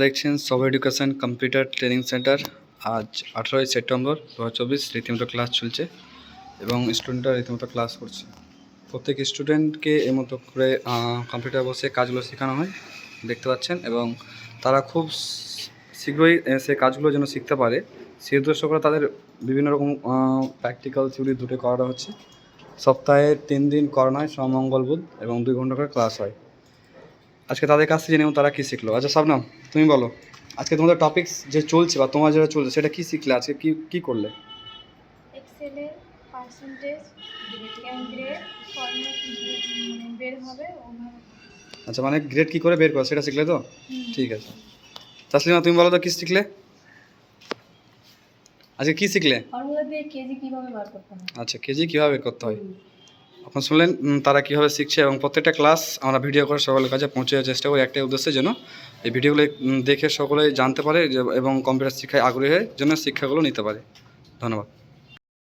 দেখছেন সব education computer training centre. আজ 18ই সেপ্টেম্বর 2024 রীতিমতো ক্লাস চলছে এবং স্টুডেন্টরা রীতিমতো ক্লাস করছে। প্রত্যেক স্টুডেন্টকে এর মতো করে কম্পিউটার বসে কাজগুলো শেখানো হয় দেখতে পাচ্ছেন, এবং তারা খুব শীঘ্রই সেই কাজগুলো যেন শিখতে পারে সেই উদ্দেশ্য করে তাদের বিভিন্ন রকম প্র্যাকটিক্যাল থিওরি দুটো করা হচ্ছে। সপ্তাহে 3 দিন করানো হয়, সোম মঙ্গল বুধ, এবং 2 ঘন্টা করে ক্লাস হয়। আজকে তাদের কাছ থেকে জেনে তারা কী শিখলো। আচ্ছা শবনম, তুমি বলো আজকে তোমাদের টপিকস যে চলছে বা তোমার যেটা চলছে সেটা কী শিখলে, আজকে কী করলে? এক্সেলের পার্সেন্টেজ গ্রেড ফর্মুলা বের হবে ওভাবে। আচ্ছা, মানে গ্রেড কী করে বের করো সেটা শিখলে তো? ঠিক আছে। তাসলিমা, তুমি বলো তো কী শিখলে আজকে? কী শিখলে? ফর্মুলা দিয়ে কেজি কিভাবে বার করতে হয়। আচ্ছা, কেজি কীভাবে বের করতে হয় এখন শুনলেন তারা কীভাবে শিখছে, এবং প্রত্যেকটা ক্লাস আমরা ভিডিও করে সকলের কাছে পৌঁছে দেওয়ার চেষ্টা করি একটাই উদ্দেশ্যে, যেন এই ভিডিওগুলো দেখে সকলে জানতে পারে এবং কম্পিউটার শিক্ষায় আগ্রহী হয়ে যেন শিক্ষাগুলো নিতে পারে। ধন্যবাদ।